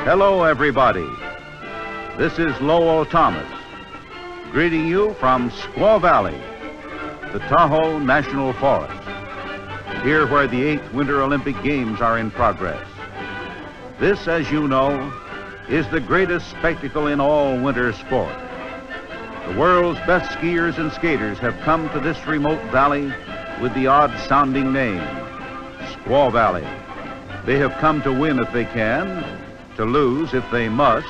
Hello, everybody. This is Lowell Thomas, greeting you from Squaw Valley, the Tahoe National Forest, here where the 8th Winter Olympic Games are in progress. This, as you know, is the greatest spectacle in all winter sport. The world's best skiers and skaters have come to this remote valley with the odd-sounding name, Squaw Valley. They have come to win if they can, to lose if they must,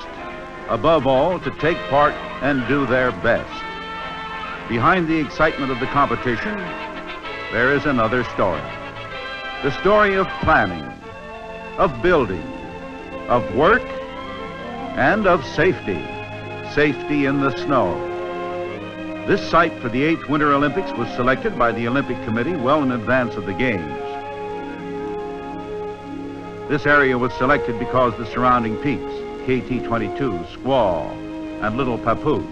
above all, to take part and do their best. Behind the excitement of the competition, there is another story. The story of planning, of building, of work, and of safety. Safety in the snow. This site for the 8th Winter Olympics was selected by the Olympic Committee well in advance of the Games. This area was selected because the surrounding peaks, KT-22, Squaw, and Little Papoose,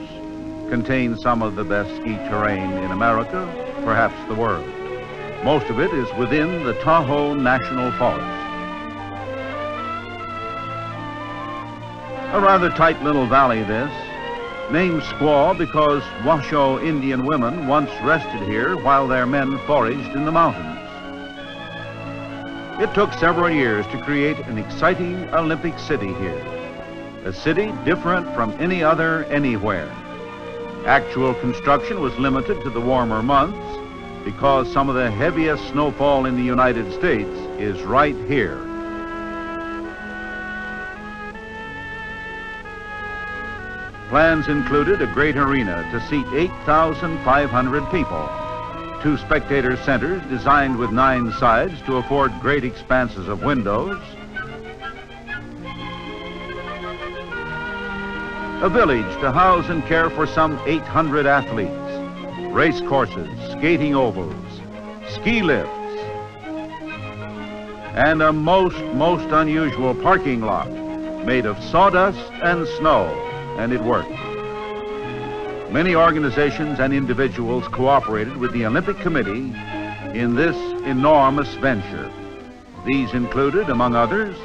contain some of the best ski terrain in America, perhaps the world. Most of it is within the Tahoe National Forest. A rather tight little valley this, named Squaw because Washoe Indian women once rested here while their men foraged in the mountains. It took several years to create an exciting Olympic city here, a city different from any other anywhere. Actual construction was limited to the warmer months because some of the heaviest snowfall in the United States is right here. Plans included a great arena to seat 8,500 people, 2 spectator centers designed with 9 sides to afford great expanses of windows, a village to house and care for some 800 athletes, race courses, skating ovals, ski lifts, and a most unusual parking lot made of sawdust and snow, and it worked. Many organizations and individuals cooperated with the Olympic Committee in this enormous venture. These included, among others,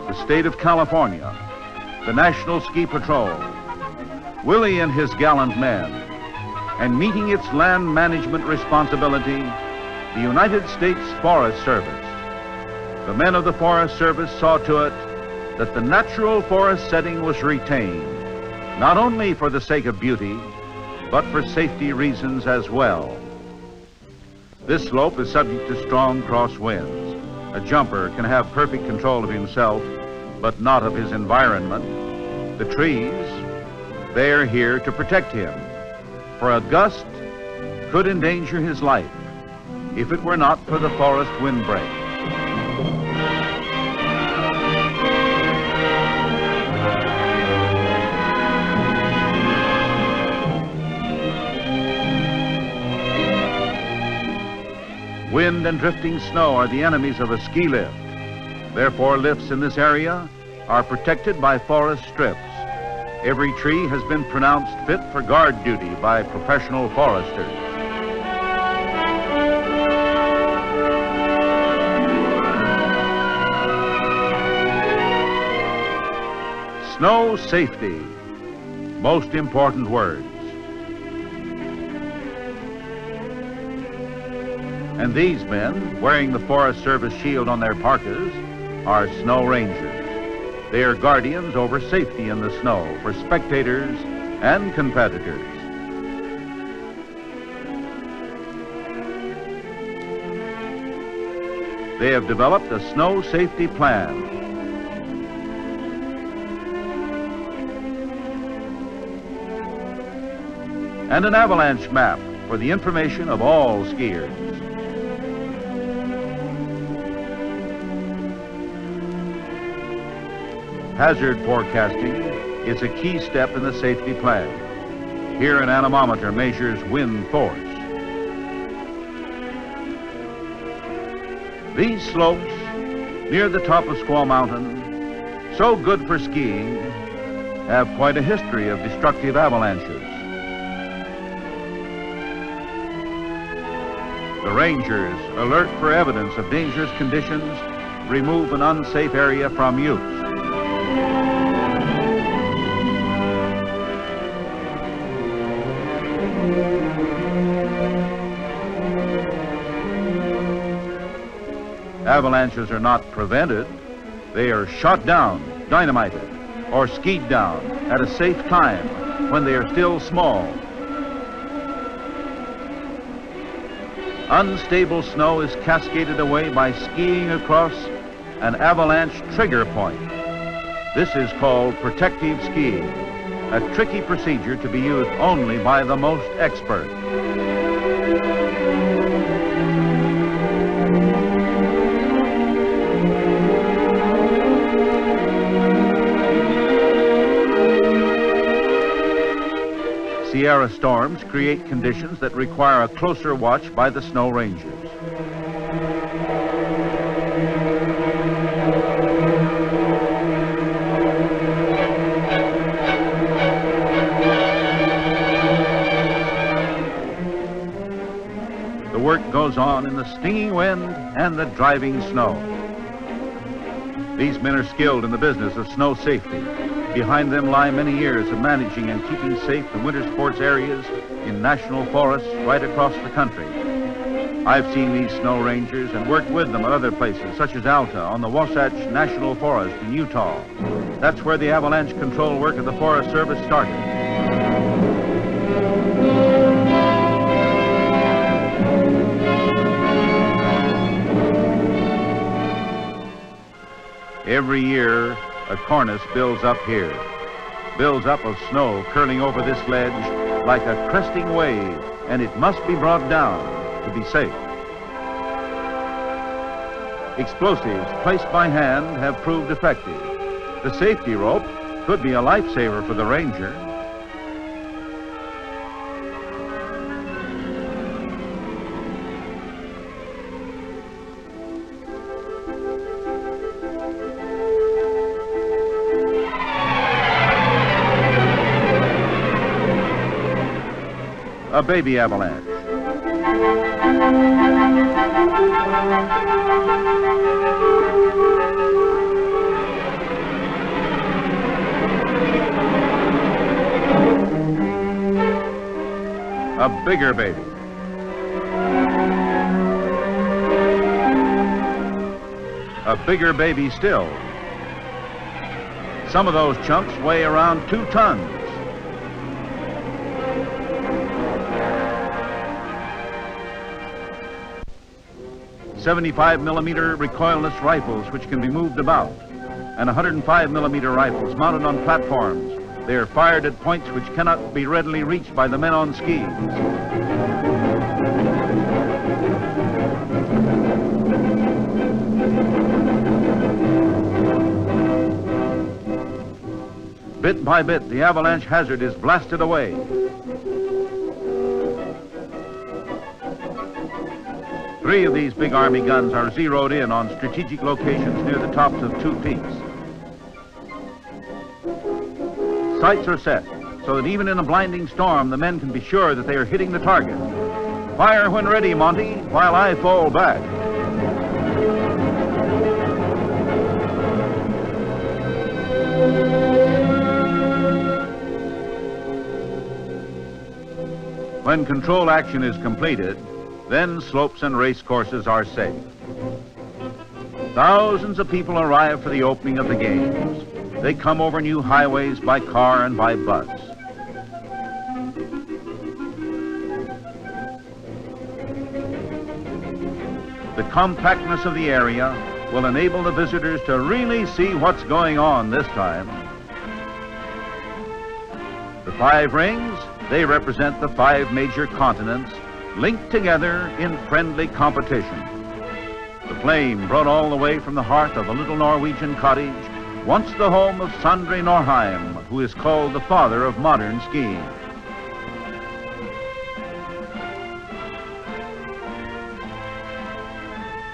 the state of California, the National Ski Patrol, Willie and his gallant men, and meeting its land management responsibility, the United States Forest Service. The men of the Forest Service saw to it that the natural forest setting was retained, not only for the sake of beauty, but for safety reasons as well. This slope is subject to strong crosswinds. A jumper can have perfect control of himself, but not of his environment. The trees, they are here to protect him, for a gust could endanger his life if it were not for the forest windbreak. Wind and drifting snow are the enemies of a ski lift. Therefore, lifts in this area are protected by forest strips. Every tree has been pronounced fit for guard duty by professional foresters. Snow safety, most important words. And these men, wearing the Forest Service shield on their parkas, are snow rangers. They are guardians over safety in the snow for spectators and competitors. They have developed a snow safety plan. And an avalanche map for the information of all skiers. Hazard forecasting is a key step in the safety plan. Here an anemometer measures wind force. These slopes near the top of Squaw Mountain, so good for skiing, have quite a history of destructive avalanches. The rangers, alert for evidence of dangerous conditions, remove an unsafe area from use. Avalanches are not prevented. They are shot down, dynamited, or skied down at a safe time when they are still small. Unstable snow is cascaded away by skiing across an avalanche trigger point. This is called protective skiing, a tricky procedure to be used only by the most expert. Sierra storms create conditions that require a closer watch by the snow rangers. The work goes on in the stinging wind and the driving snow. These men are skilled in the business of snow safety. Behind them lie many years of managing and keeping safe the winter sports areas in national forests right across the country. I've seen these snow rangers and worked with them at other places, such as Alta on the Wasatch National Forest in Utah. That's where the avalanche control work of the Forest Service started. Every year, a cornice builds up here, builds up of snow curling over this ledge like a cresting wave, and it must be brought down to be safe. Explosives placed by hand have proved effective. The safety rope could be a lifesaver for the ranger. A baby avalanche. A bigger baby. A bigger baby still. Some of those chunks weigh around 2 tons. 75mm recoilless rifles which can be moved about, and 105mm rifles mounted on platforms. They are fired at points which cannot be readily reached by the men on skis. Bit by bit, the avalanche hazard is blasted away. Three of these big Army guns are zeroed in on strategic locations near the tops of 2 peaks. Sights are set so that even in a blinding storm, the men can be sure that they are hitting the target. Fire when ready, Monty, while I fall back. When control action is completed, then slopes and race courses are safe. Thousands of people arrive for the opening of the games. They come over new highways by car and by bus. The compactness of the area will enable the visitors to really see what's going on this time. The 5 rings, they represent the 5 major continents linked together in friendly competition. The flame brought all the way from the hearth of a little Norwegian cottage, once the home of Sondre Norheim, who is called the father of modern skiing.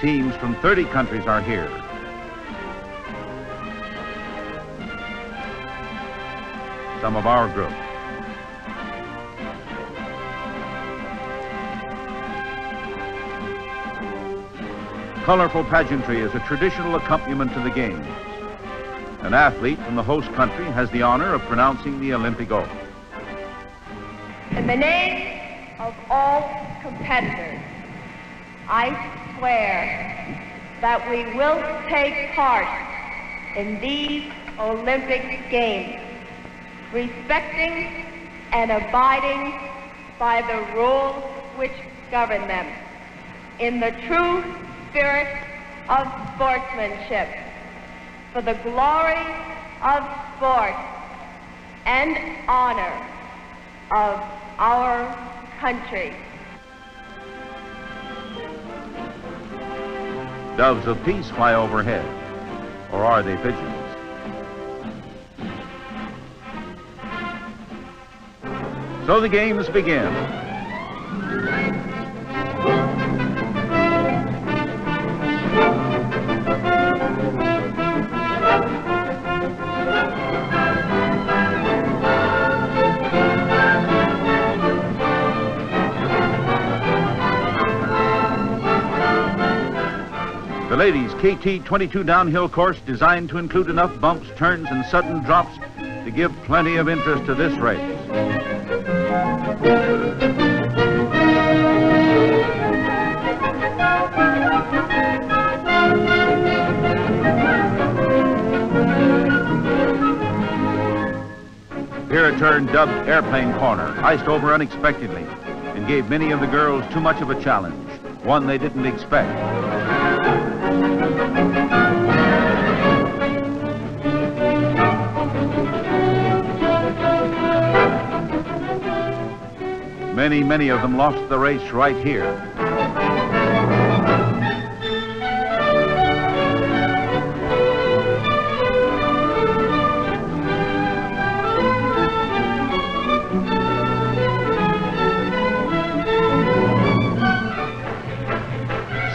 Teams from 30 countries are here. Some of our group. Colorful pageantry is a traditional accompaniment to the games. An athlete from the host country has the honor of pronouncing the Olympic oath. In the name of all competitors, I swear that we will take part in these Olympic Games, respecting and abiding by the rules which govern them, in the true spirit of sportsmanship, for the glory of sport and honor of our country. Doves of peace fly overhead, or are they pigeons? So the games begin. The ladies' KT-22 downhill course designed to include enough bumps, turns, and sudden drops to give plenty of interest to this race. Here a turn dubbed Airplane Corner, iced over unexpectedly, and gave many of the girls too much of a challenge, one they didn't expect. Many of them lost the race right here.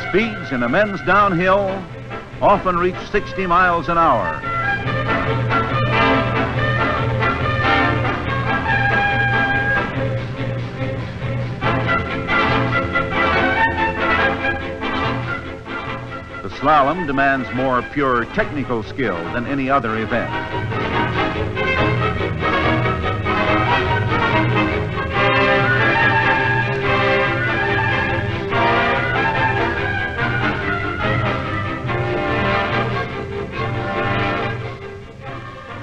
Speeds in a men's downhill often reach 60 miles an hour. The slalom demands more pure technical skill than any other event.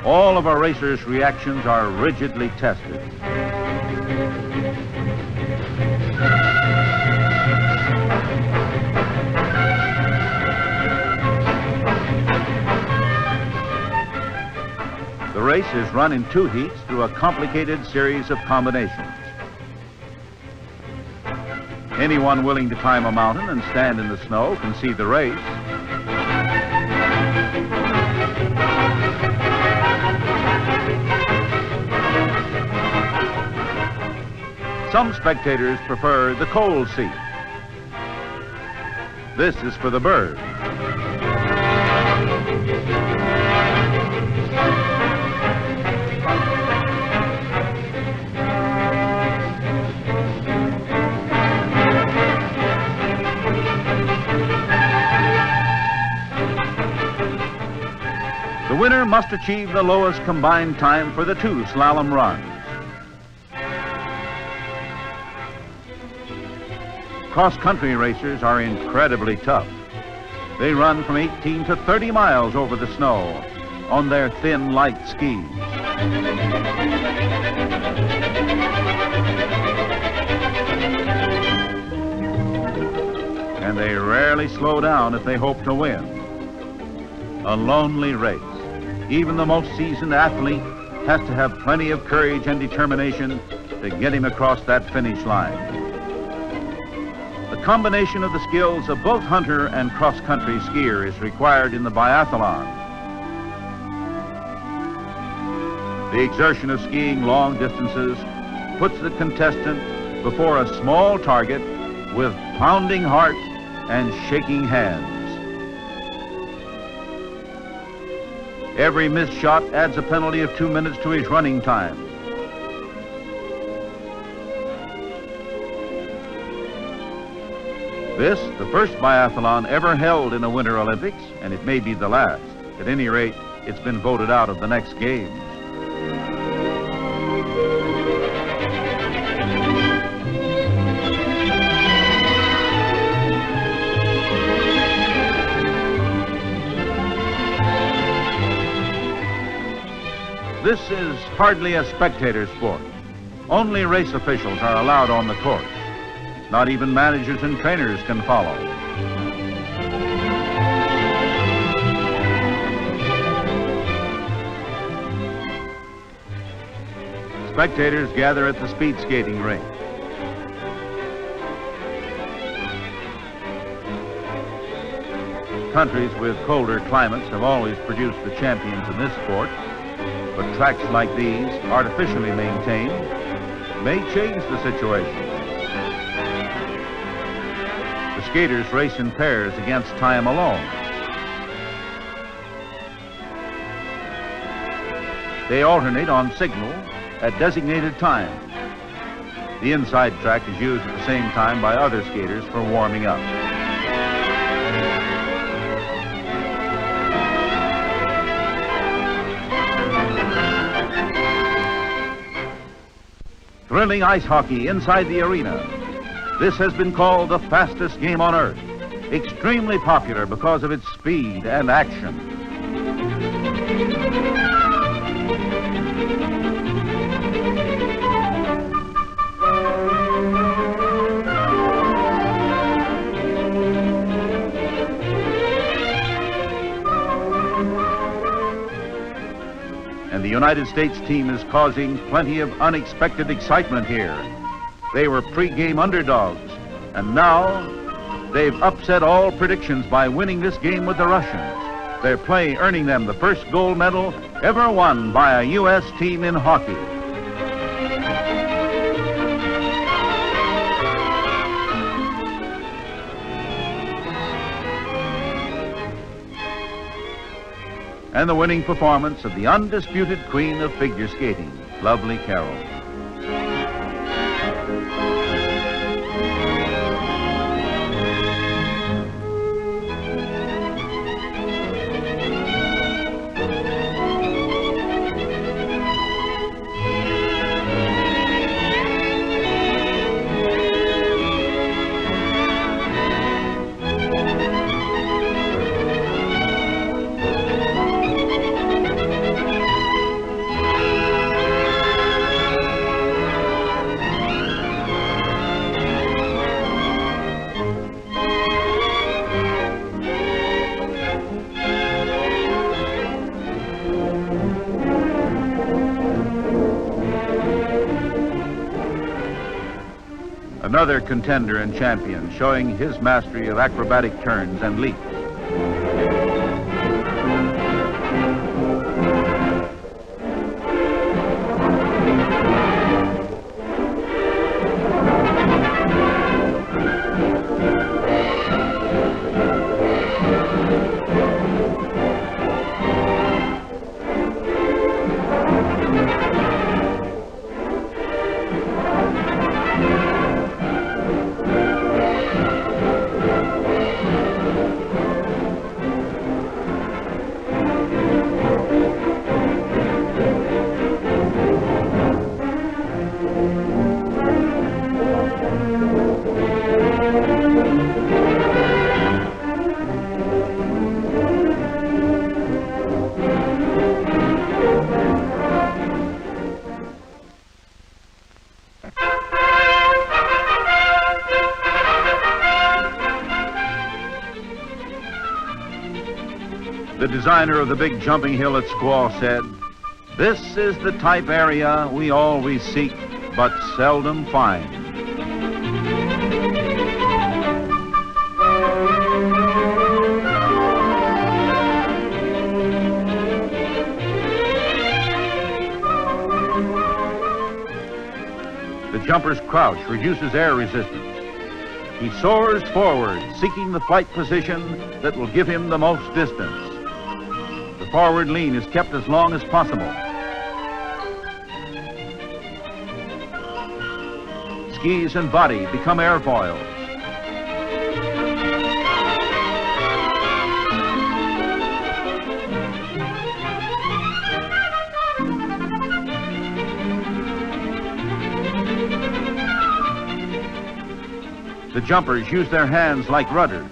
All of our racers' reactions are rigidly tested. The race is run in 2 heats through a complicated series of combinations. Anyone willing to climb a mountain and stand in the snow can see the race. Some spectators prefer the cold seat. This is for the birds. The winner must achieve the lowest combined time for the 2 slalom runs. Cross-country racers are incredibly tough. They run from 18 to 30 miles over the snow on their thin, light skis. And they rarely slow down if they hope to win. A lonely race. Even the most seasoned athlete has to have plenty of courage and determination to get him across that finish line. The combination of the skills of both hunter and cross-country skier is required in the biathlon. The exertion of skiing long distances puts the contestant before a small target with pounding heart and shaking hands. Every missed shot adds a penalty of 2 minutes to his running time. This, the first biathlon ever held in a Winter Olympics, and it may be the last. At any rate, it's been voted out of the next games. This is hardly a spectator sport. Only race officials are allowed on the course. Not even managers and trainers can follow. Spectators gather at the speed skating rink. Countries with colder climates have always produced the champions in this sport. But tracks like these, artificially maintained, may change the situation. The skaters race in pairs against time alone. They alternate on signal at designated times. The inside track is used at the same time by other skaters for warming up. Thrilling ice hockey inside the arena. This has been called the fastest game on Earth. Extremely popular because of its speed and action. And the United States team is causing plenty of unexpected excitement here. They were pre-game underdogs, and now they've upset all predictions by winning this game with the Russians. Their play earning them the first gold medal ever won by a U.S. team in hockey. And the winning performance of the undisputed queen of figure skating, Lovely Carroll. Another contender and champion showing his mastery of acrobatic turns and leaps. The designer of the big jumping hill at Squaw said, "This is the type area we always seek, but seldom find." The jumper's crouch reduces air resistance. He soars forward, seeking the flight position that will give him the most distance. The forward lean is kept as long as possible. Skis and body become airfoils. The jumpers use their hands like rudders.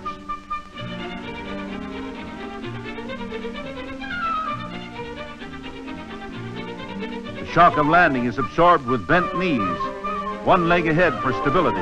The shock of landing is absorbed with bent knees, one leg ahead for stability.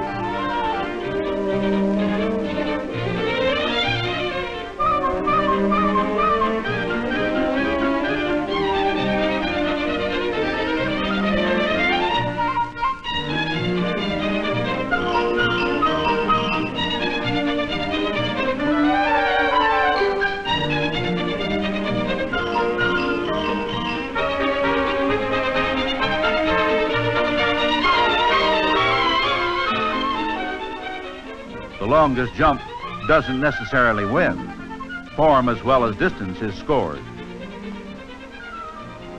The longest jump doesn't necessarily win. Form as well as distance is scored.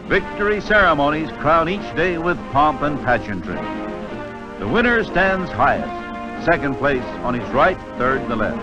Victory ceremonies crown each day with pomp and pageantry. The winner stands highest, second place on his right, third the left.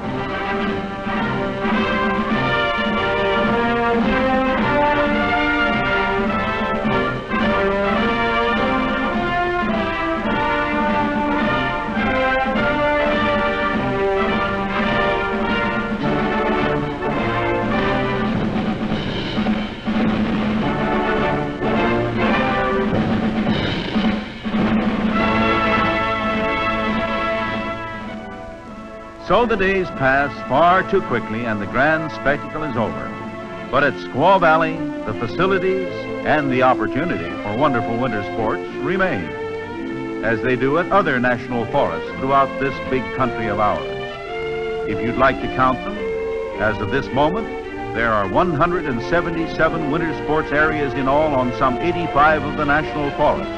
So the days pass far too quickly and the grand spectacle is over. But at Squaw Valley, the facilities and the opportunity for wonderful winter sports remain, as they do at other national forests throughout this big country of ours. If you'd like to count them, as of this moment, there are 177 winter sports areas in all on some 85 of the national forests,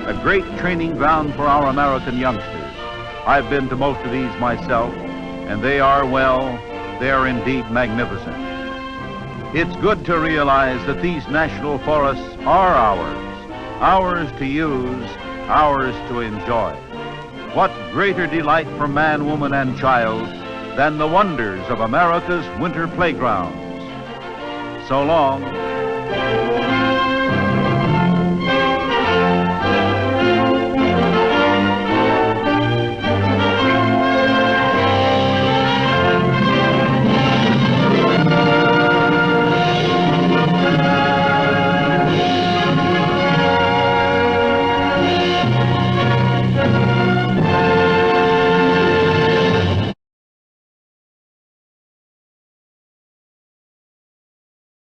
a great training ground for our American youngsters. I've been to most of these myself, and they are, well, they are indeed magnificent. It's good to realize that these national forests are ours to use, ours to enjoy. What greater delight for man, woman, and child than the wonders of America's winter playgrounds? So long,